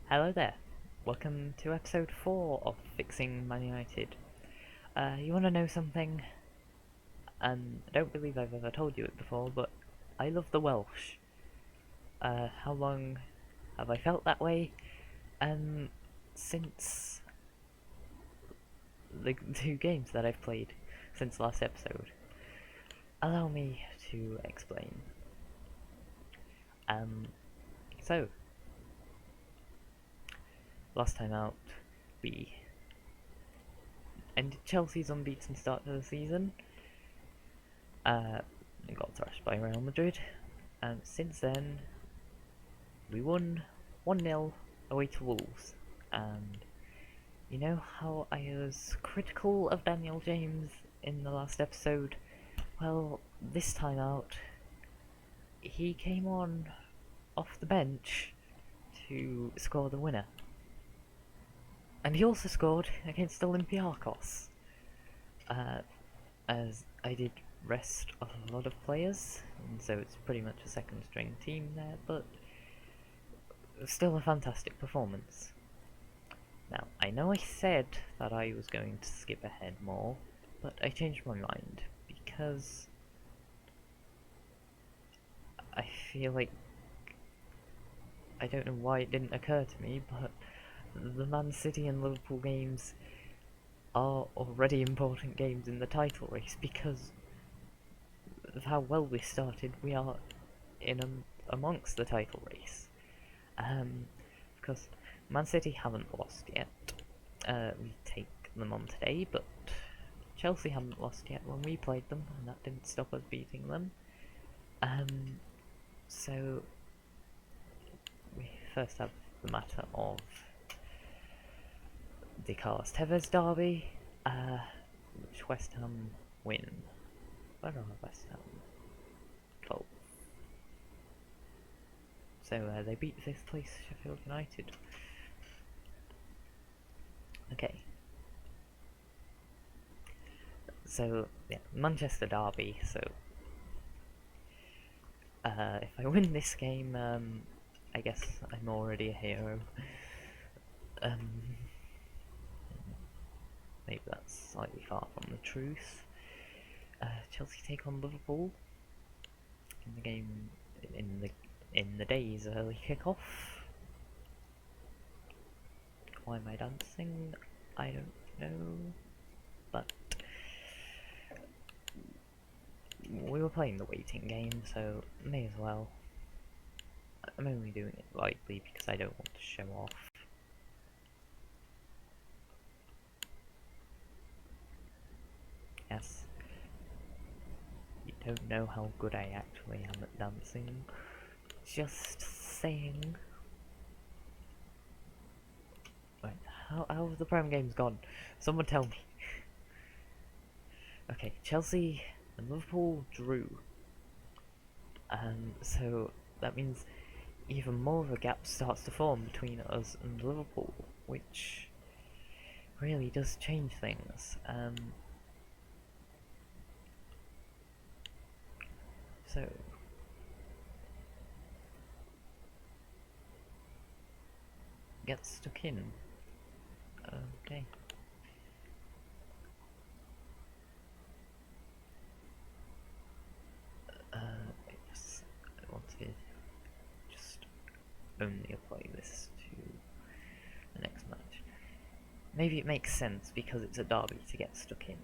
Hello there. Welcome to episode 4 of Fixing Man United. You want to know something? I don't believe I've ever told you it before, but I love the Welsh. How long have I felt that way? Um, since the 2 games that I've played since last episode. Allow me to explain. Um, so, last time out, we ended Chelsea's unbeaten start to the season. We got thrashed by Real Madrid, and since then we won 1-0 away to Wolves. And you know how I was critical of Daniel James in the last episode? Well, this time out, he came on off the bench to score the winner. And he also scored against Olympiacos. As I did rest a lot of players, and so it's pretty much a second string team there, but still a fantastic performance. Now, I know I said that I was going to skip ahead more, but I changed my mind, because I feel like, I don't know why it didn't occur to me, but the Man City and Liverpool games are already important games in the title race, because of how well we started. We are amongst the title race. Because Man City haven't lost yet. We take them on today, but Chelsea haven't lost yet when we played them, and that didn't stop us beating them. So we first have the matter of the Carlos Tevez derby, which West Ham win. Where are West Ham? 12. So they beat 5th place Sheffield United. Okay. So, yeah, Manchester derby, so if I win this game, I guess I'm already a hero. Maybe that's slightly far from the truth. Chelsea take on Liverpool in the game in the day's early kickoff. Why am I dancing? I don't know, but we were playing the waiting game, so may as well. I'm only doing it lightly because I don't want to show off. Yes. You don't know how good I actually am at dancing. Just saying. Wait, how have the Prem games gone? Someone tell me. Okay, Chelsea and Liverpool drew. So that means even more of a gap starts to form between us and Liverpool, which really does change things. So get stuck in. Okay. I want to just only apply this to the next match. Maybe it makes sense because it's a derby to get stuck in.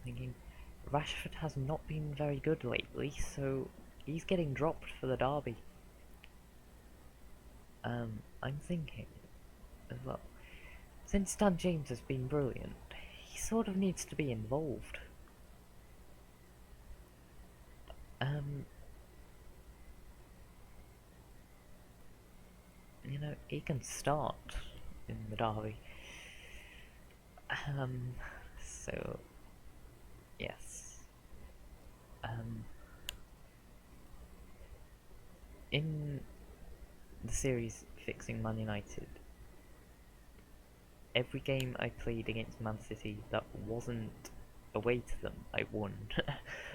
Thinking Rashford has not been very good lately, so he's getting dropped for the derby. I'm thinking as well, since Dan James has been brilliant, he sort of needs to be involved. You know, he can start in the derby. So yes. In the series Fixing Man United, every game I played against Man City that wasn't away to them, I won.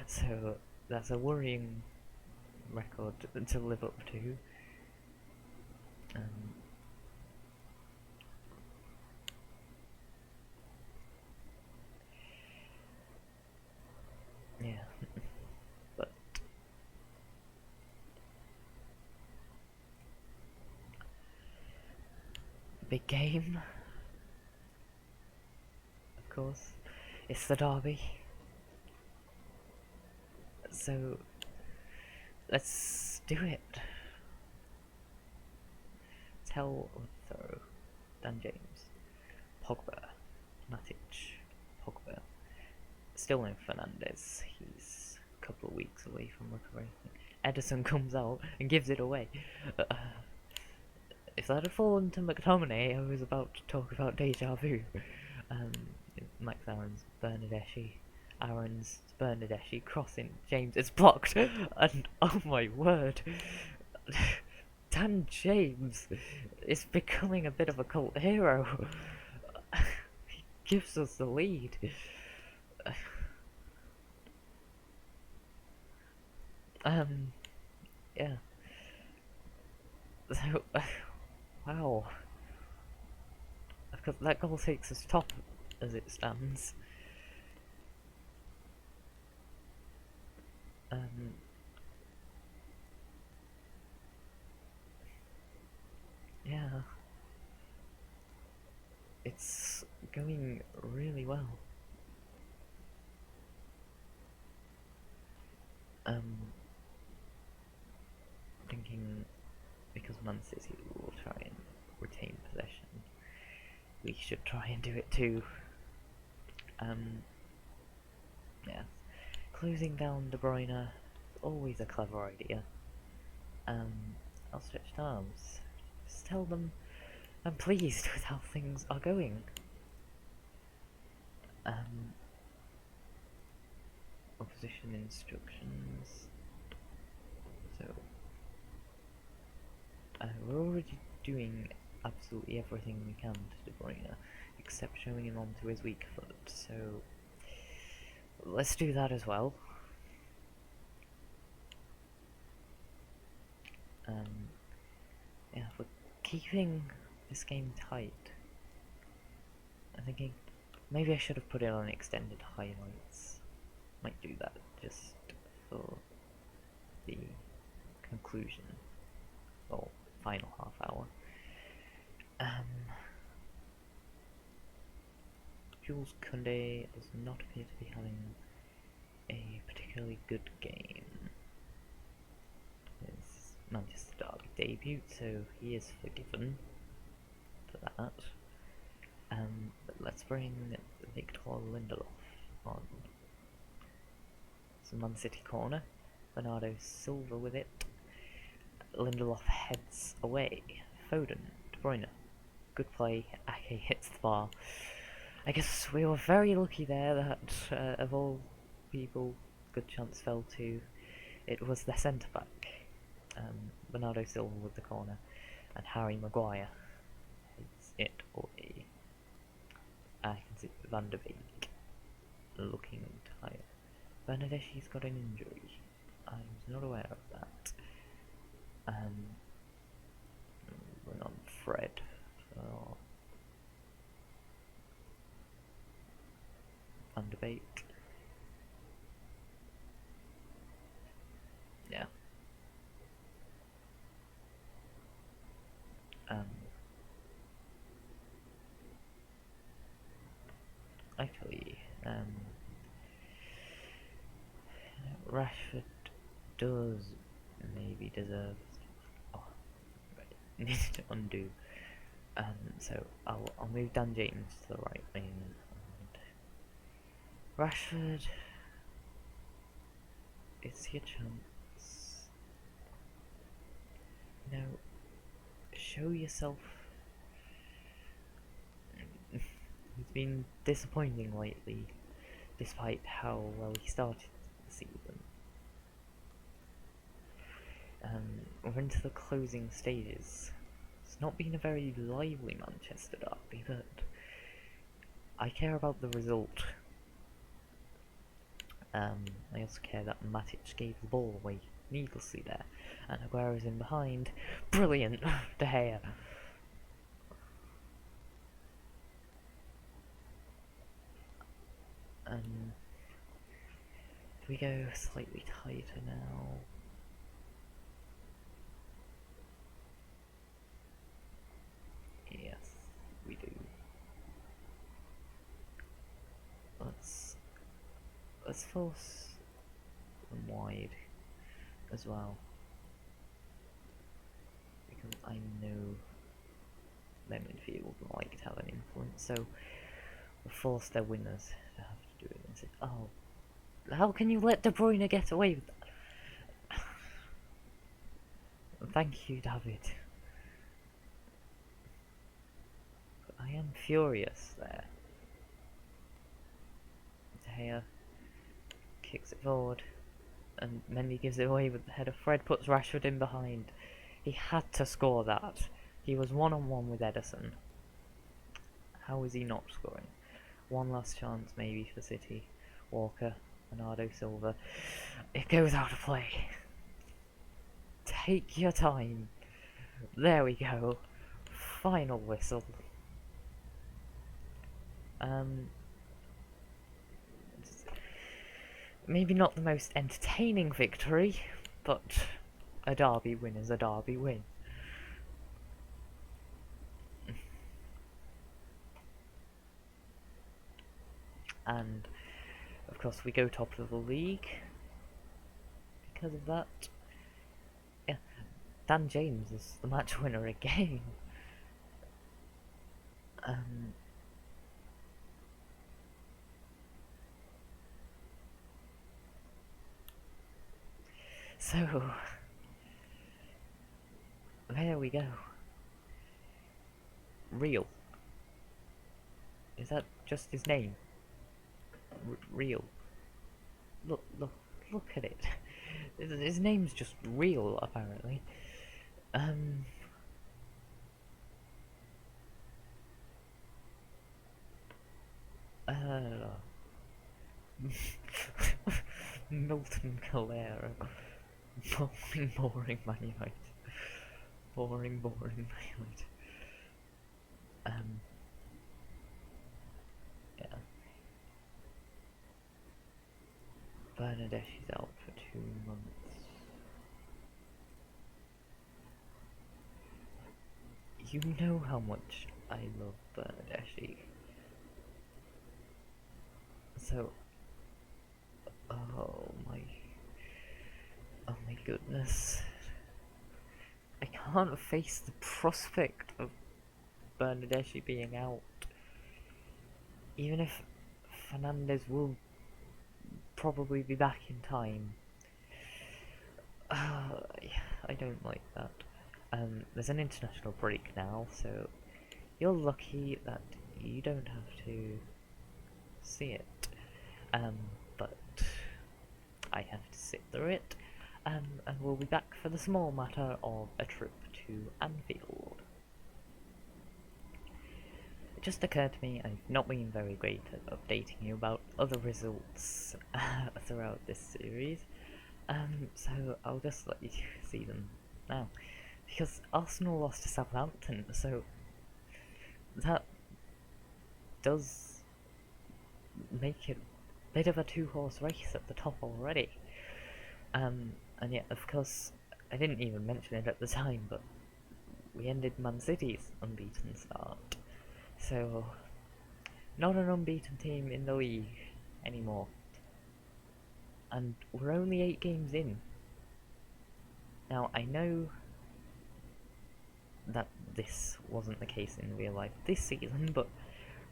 So that's a worrying record to live up to. big game. Of course, it's the derby. So let's do it. Tell Thorough, Dan James, Pogba, Matic, Pogba. Still no Fernandez. He's a couple of weeks away from recovering. Ederson comes out and gives it away. If that had fallen to McTominay, I was about to talk about deja vu. Max Aaron's Bernadeschi. Aaron's Bernadeschi crossing. James is blocked. And oh my word. Dan James is becoming a bit of a cult hero. He gives us the lead. Yeah. So, wow. Because that goal takes us top as it stands. Yeah. It's going really well. Thinking because Man City will try and retain possession, we should try and do it too. Yeah. Closing down De Bruyne is always a clever idea. Outstretched arms. Just tell them I'm pleased with how things are going. Opposition instructions. So, we're already doing absolutely everything we can to De Bruyne, except showing him onto his weak foot, so let's do that as well. Yeah, we're keeping this game tight. I'm thinking maybe I should have put it on extended highlights. Might do that just for the conclusion, or final half hour. Jules Koundé does not appear to be having a particularly good game. It's Manchester Derby debut, so he is forgiven for that. But let's bring Victor Lindelof on. It's a Man City corner. Bernardo Silva with it. Lindelof heads away. Foden, De Bruyne. Good play. Ake hits the bar. I guess we were very lucky there that, of all people, good chance fell to. It was the centre-back. Bernardo Silva with the corner. And Harry Maguire hits it away. I can see Van der Beek looking tired. Bernadeschi's got an injury. I was not aware of that. Bring on Fred for Van der Beek. Yeah. Actually, Rashford does maybe deserve. Oh, right. Need to undo. So I'll move Dan James to the right wing. And Rashford, it's your chance. You know, show yourself. He's been disappointing lately, despite how well he started the season. We're into the closing stages. It's not been a very lively Manchester derby, but I care about the result. I also care that Matic gave the ball away needlessly there, and Aguero's in behind. Brilliant, De Gea. Do we go slightly tighter now? Yes. let's force them wide as well, because I know their midfield like to have an influence, so we'll force their winners to have to do it and say, oh, how can you let De Bruyne get away with that? Thank you, David. But I am furious there. De Gea kicks it forward, and Mendy gives it away with the header. Fred puts Rashford in behind. He had to score that. He was one-on-one with Ederson. How is he not scoring? One last chance maybe for City. Walker, Bernardo Silva. It goes out of play. Take your time. There we go. Final whistle. Maybe not the most entertaining victory, but a derby win is a derby win. And of course we go top of the league because of that. Yeah, Dan James is the match winner again. So there we go. Real. Is that just his name? Real. Look at it. His name's just Real, apparently. Milton Calera. Boring Man United. Boring Man United. Yeah. Bernadeschi's out for 2 months. You know how much I love Bernadeschi. So, oh my goodness. I can't face the prospect of Bernadeschi being out. Even if Fernandes will probably be back in time. I don't like that. There's an international break now, so you're lucky that you don't have to see it. But I have to sit through it, and we'll be back for the small matter of a trip to Anfield. It just occurred to me I've not been very great at updating you about other results throughout this series, so I'll just let you see them now. Because Arsenal lost to Southampton, so that does make it a bit of a two-horse race at the top already. And yet, of course, I didn't even mention it at the time, but we ended Man City's unbeaten start. So, not an unbeaten team in the league anymore. And we're only 8 games in. Now, I know that this wasn't the case in real life this season, but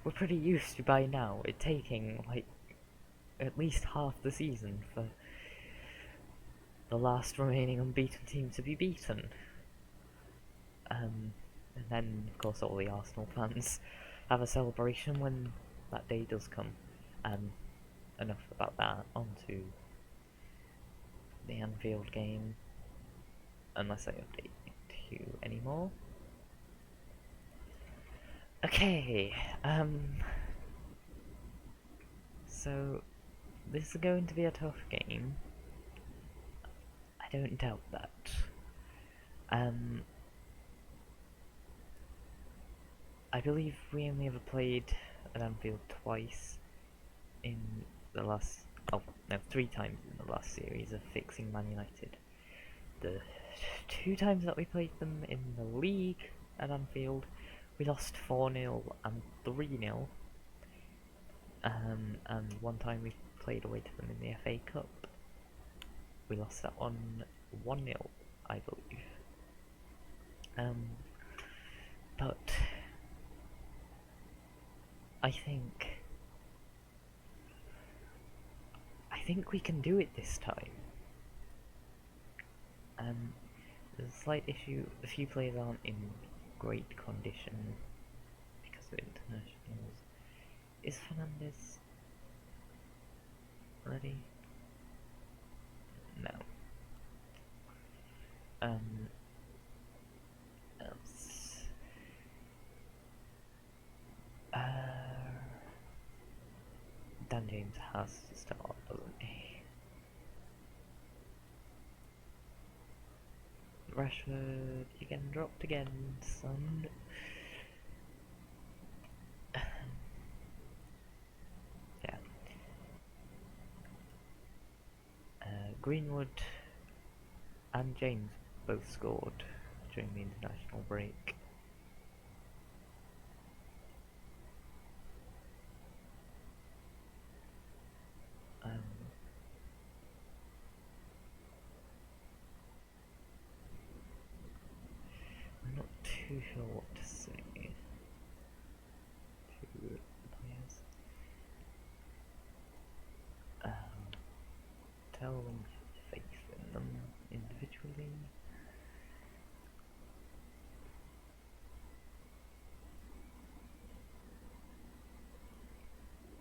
we're pretty used to by now it taking, like, at least half the season for the last remaining unbeaten team to be beaten. And then, of course, all the Arsenal fans have a celebration when that day does come. Enough about that, on to the Anfield game, unless I update you anymore. Okay, so this is going to be a tough game. I don't doubt that. I believe we only ever played at Anfield twice in the last, 3 times in the last series of fixing Man United. The 2 times that we played them in the league at Anfield, we lost 4-0 and 3-0. And one time we played away to them in the FA Cup. We lost that one 1-0, I believe. But I think we can do it this time. There's a slight issue. A few players aren't in great condition because of internationals. Is Fernandez ready? No. Else. Dan James has to start, doesn't he? Rashford, you're getting dropped again, son. Yeah. Greenwood and James both scored during the international break. I'm not too sure what to say to the players. Tell them to have faith in them individually.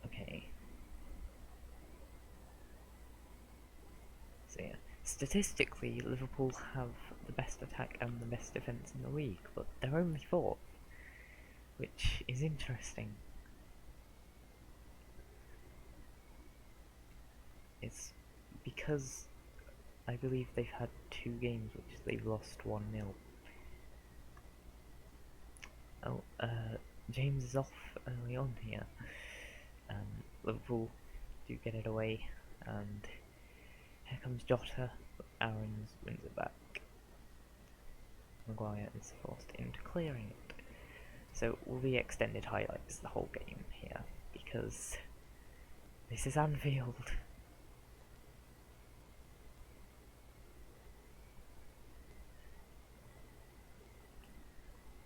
Okay. So yeah, statistically Liverpool have the best attack and the best defence in the league, but they're only fourth, which is interesting. It's because I believe they've had 2 games which they've lost 1-0. Oh, James is off early on here. Liverpool do get it away, and here comes Jota, but Aarons wins it back. Maguire is forced into clearing it. So will be extended highlights the whole game here, because this is Anfield.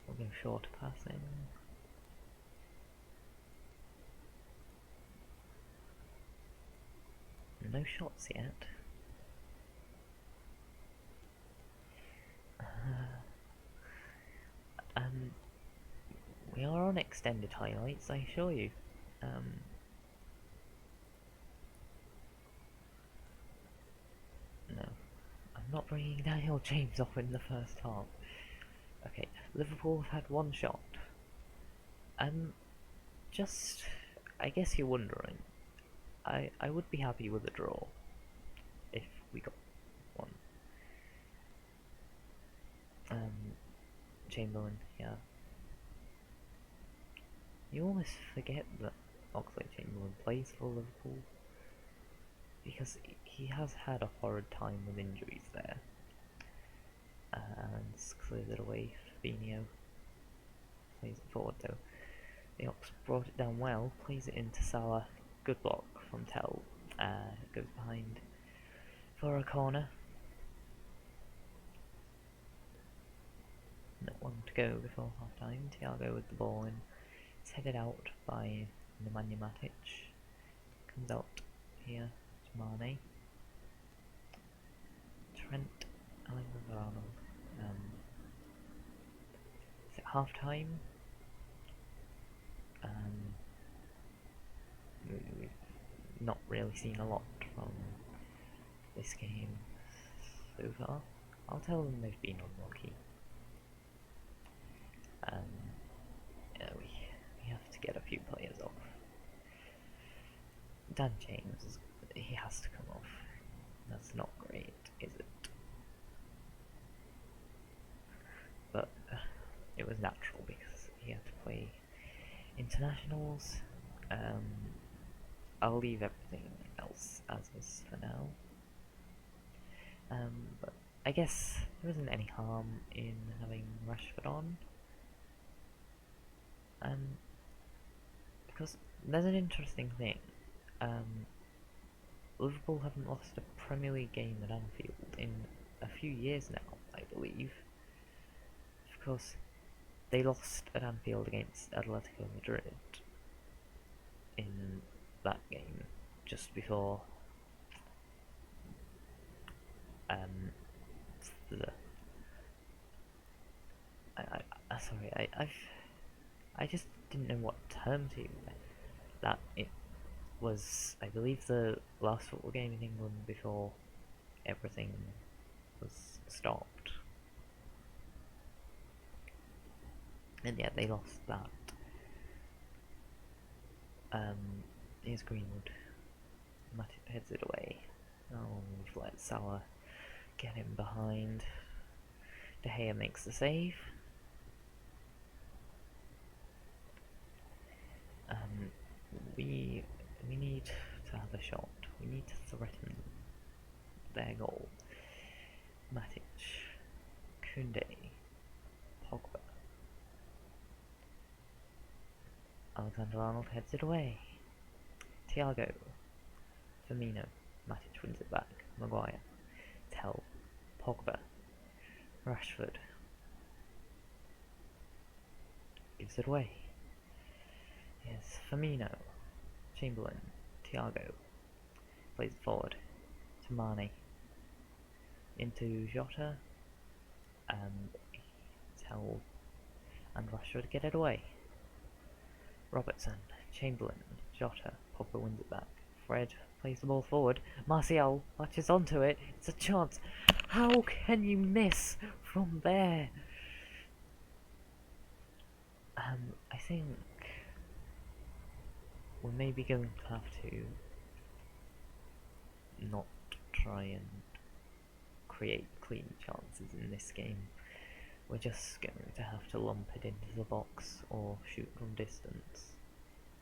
We'll go short passing. No shots yet. We are on extended highlights, I assure you. No, I'm not bringing Daniel James off in the first half. Okay, Liverpool have had 1 shot. Just, I guess you're wondering, I would be happy with a draw if we got 1. Chamberlain, yeah. You almost forget that Oxlade-Chamberlain plays for Liverpool, because he has had a horrid time with injuries there. And clears it away. Fabinho plays it forward though. The Ox brought it down well, plays it into Salah. Good block from Tell. Goes behind for a corner. Not long to go before half time. Thiago with the ball in. It's headed out by Nemanja Matic. Comes out here to Mane. Trent Alexander-Arnold. Is it half time? We've not really seen a lot from this game so far. I'll tell them they've been unlucky. Yeah, we have to get a few players off. Dan James, he has to come off. That's not great, is it? But it was natural because he had to play internationals. I'll leave everything else as is for now. But I guess there isn't any harm in having Rashford on. Because there's an interesting thing. Liverpool haven't lost a Premier League game at Anfield in a few years now, I believe. Of course, they lost at Anfield against Atletico Madrid in that game just before the I just didn't know what term to use. That it was, I believe, the last football game in England before everything was stopped. And yeah, they lost that. Here's Greenwood. Matip heads it away. Oh, we've let Salah get him behind. De Gea makes the save. We need to have a shot. We need to threaten their goal. Matic, Koundé, Pogba. Alexander-Arnold heads it away. Thiago, Firmino, Matic wins it back. Maguire, Tell, Pogba, Rashford gives it away. Yes, Firmino, Chamberlain, Thiago plays it forward to Mane, into Jota, and Tell and Rashford get it away. Robertson, Chamberlain, Jota, Pogba wins it back. Fred plays the ball forward. Martial latches onto it. It's a chance. How can you miss from there? I think we're maybe going to have to not try and create clean chances in this game. We're just going to have to lump it into the box or shoot from distance.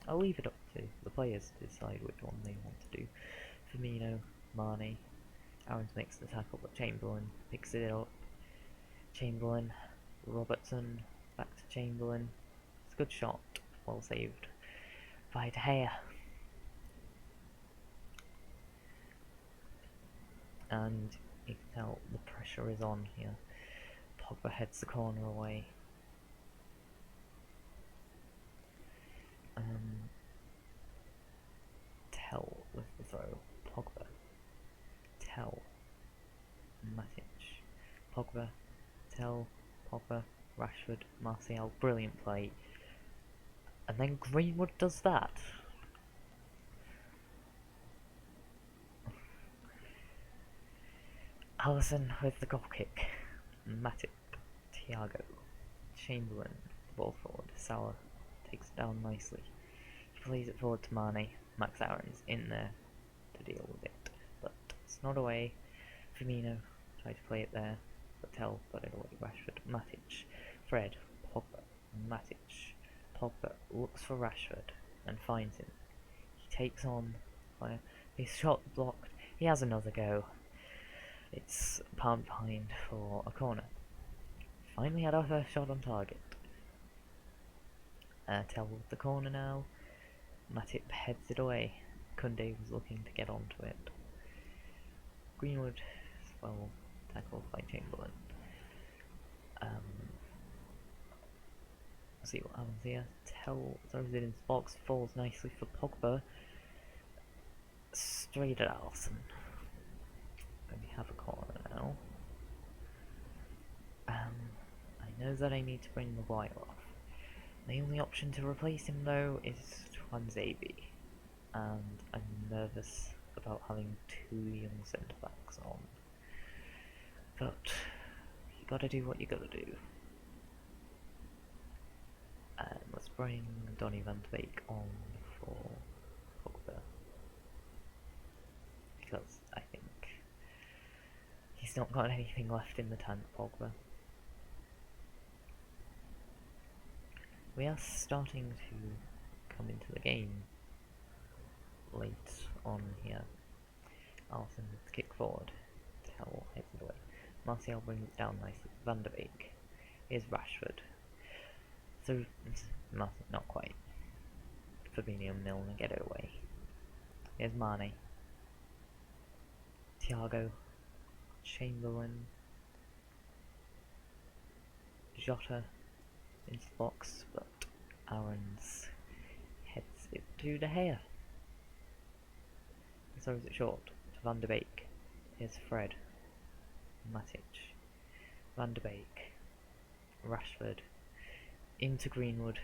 I'll leave it up to the players to decide which one they want to do. Firmino, Mane, Aarons makes the tackle, but Chamberlain picks it up. Chamberlain, Robertson, back to Chamberlain. It's a good shot, well saved by De Gea. And you can tell the pressure is on here. Pogba heads the corner away. Tell with the throw. Pogba. Tell. Matic. Pogba. Tell. Pogba. Rashford. Martial. Brilliant play. And then Greenwood does that. Alisson with the goal kick. Matic. Thiago. Chamberlain. Ball forward. Salah takes it down nicely. He plays it forward to Mane. Max Aarons in there to deal with it, but it's not away. Firmino tried to play it there, but Tell got it away. Rashford, Matic, Fred, Pogba, Matic. Pogba looks for Rashford and finds him. He takes on fire. His shot blocked. He has another go. It's palm behind for a corner. Finally had our first shot on target. Tell with the corner now. Matip heads it away. Koundé was looking to get onto it. Greenwood is well tackled by Chamberlain. See what happens here. Tell throws it into the box, falls nicely for Pogba. Straight at Alisson. And we have a corner now. I know that I need to bring Maguire off. The only option to replace him though is Tuanzebe, and I'm nervous about having two young centre backs on. But you gotta do what you gotta do. And let's bring Donny van de Beek on for Pogba, because I think he's not got anything left in the tank, Pogba. We are starting to come into the game late on here. Alisson with the kick forward. Tell heads it away. Martial brings it down nicely. Van de Beek. Here's Rashford. So, not quite. Fabinho and Milner get it away. Here's Mane. Thiago, Chamberlain, Jota into the box, but Aarons heads it to De Gea. Throws it short to Van de Beek. Here's Fred, Matic, Van de Beek, Rashford, into Greenwood.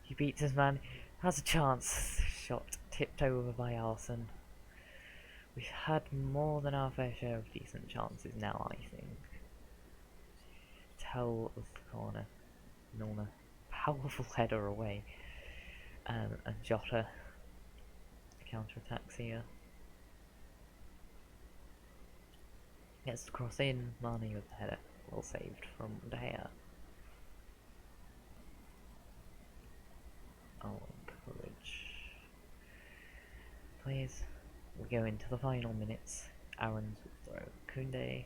He beats his man, has a chance. Shot tipped over by Alisson. We've had more than our fair share of decent chances now, I think. Tell with the corner. Milner, powerful header away. And Jota counter-attacks here. Gets the cross in, Mane with the header. Well saved from De Gea. Oh, courage. Please. We go into the final minutes. Aarons will throw. Koundé.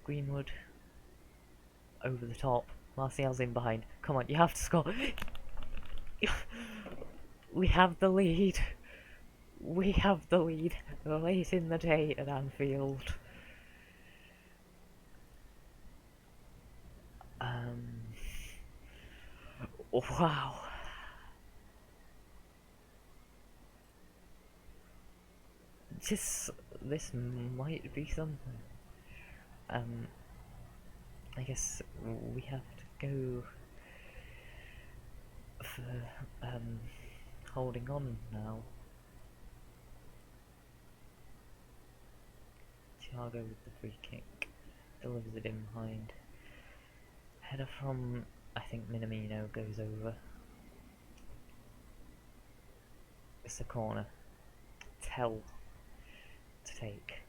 Greenwood. Over the top. Martial's in behind. Come on, you have to score. We have the lead. We have the lead. Late in the day at Anfield. Wow. This might be something. I guess we have to go for holding on now. Thiago with the free kick, delivers it in behind. Header from, I think, Minamino goes over. It's a corner. Tell to take.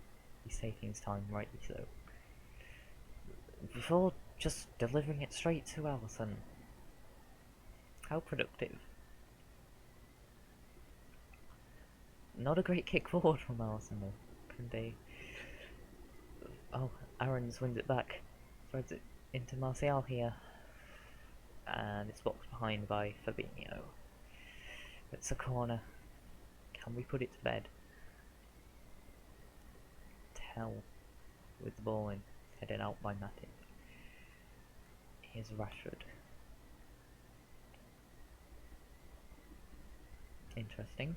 He's taking his time, rightly so. Before just delivering it straight to Alisson. How productive. Not a great kick forward from Alisson though. Koundé. Oh, Aarons wins it back. Throws it into Martial here. And it's blocked behind by Fabinho. It's a corner. Can we put it to bed? Tell with the ball in. Headed out by Matic. Here's Rashford. Interesting.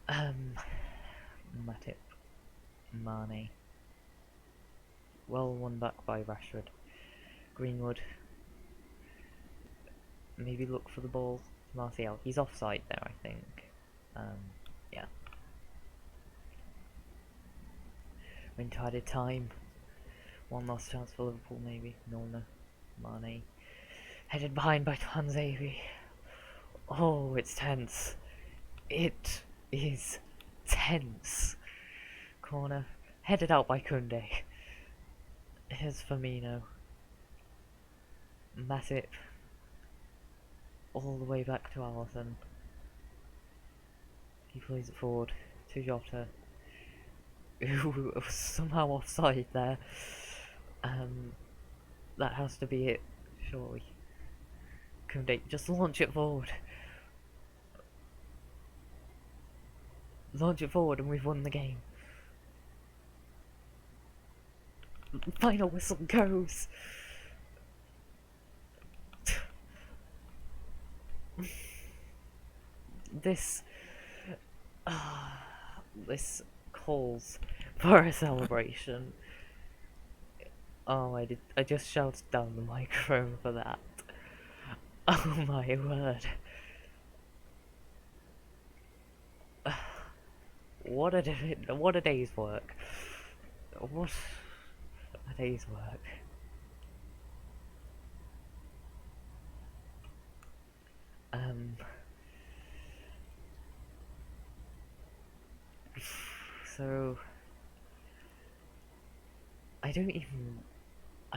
Matip. Mane. Well won back by Rashford. Greenwood. Maybe look for the ball. Martial. He's offside there, I think. Yeah. We're into added time. One last chance for Liverpool, maybe. Milner. Mane. Headed behind by Tuanzebe. Oh, it's tense. It is tense. Corner. Headed out by Koundé. Here's Firmino. Matip. All the way back to Alisson. He plays it forward to Jota. Who was somehow offside there. That has to be it, surely. Koundé, just launch it forward. Launch it forward and we've won the game. Final whistle goes. This calls for a celebration. Oh, I just shouted down the microphone for that. Oh my word. What a day's work. What a day's work. So I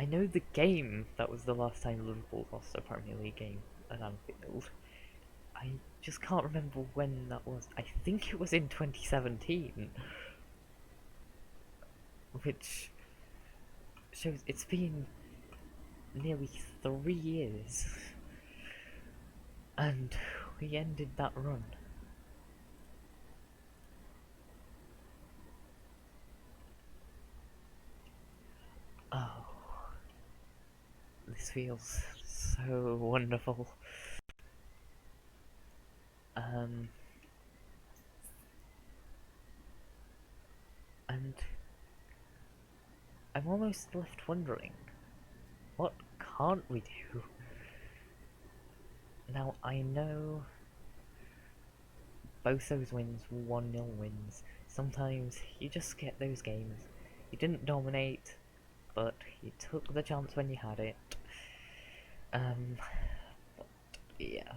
know the game that was the last time Liverpool lost a Premier League game at Anfield. I just can't remember when that was. I think it was in 2017. Which shows it's been nearly 3 years. And we ended that run. This feels so wonderful. And I'm almost left wondering, what can't we do? Now, I know both those wins were 1-0 wins. Sometimes you just get those games. You didn't dominate, but you took the chance when you had it. But yeah.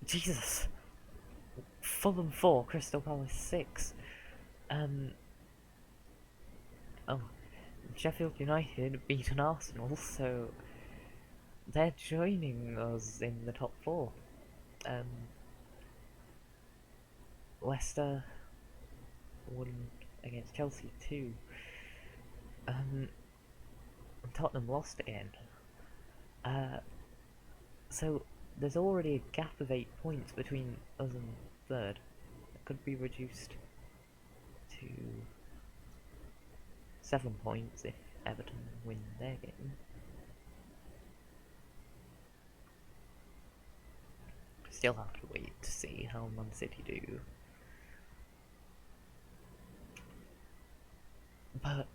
Jesus! Fulham 4, Crystal Palace 6. Oh, Sheffield United beaten Arsenal, so they're joining us in the top 4. Leicester won against Chelsea 2. Tottenham lost again. So there's already a gap of 8 points between us and third. It could be reduced to 7 points if Everton win their game. Still have to wait to see how Man City do. But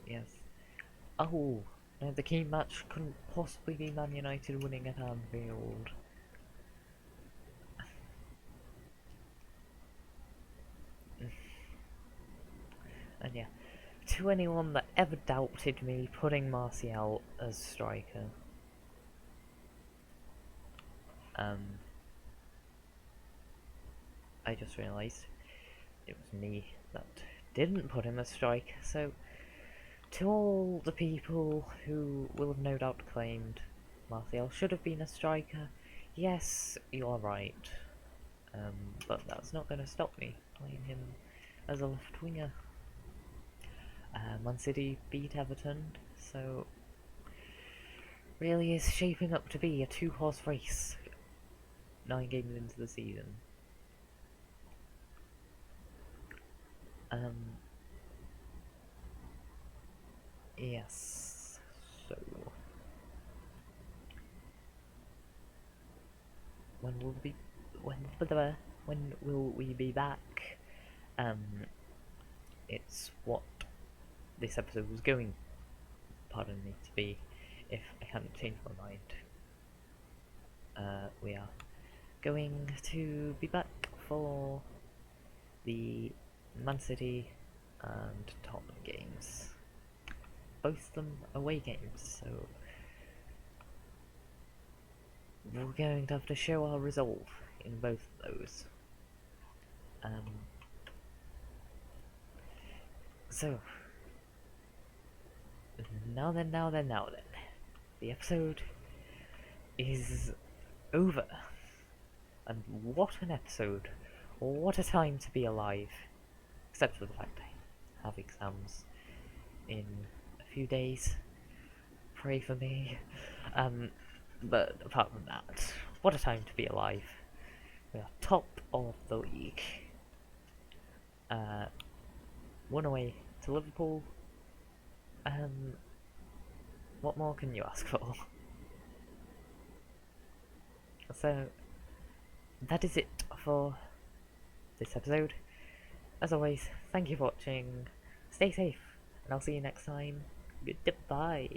yes. Oh, no, the key match couldn't possibly be Man United winning at Anfield. And yeah, to anyone that ever doubted me putting Martial as striker, I just realised it was me that didn't put him as striker, so to all the people who will have no doubt claimed Martial should have been a striker, yes, you're right, but that's not going to stop me playing him as a left winger. Man City beat Everton, so really is shaping up to be a 2-horse race 9 games into the season. Yes, so when will we be back? It's what this episode was going, pardon me, to be, if I hadn't changed my mind. We are going to be back for the Man City and Tottenham games. Both of them away games, so we're going to have to show our resolve in both of those. So, now then, the episode is over. And what an episode. What a time to be alive. Except for the fact I have exams in a few days. Pray for me. But apart from that, what a time to be alive. We are top of the league. One away to Liverpool. What more can you ask for? So, that is it for this episode. As always, thank you for watching, stay safe, and I'll see you next time. Goodbye.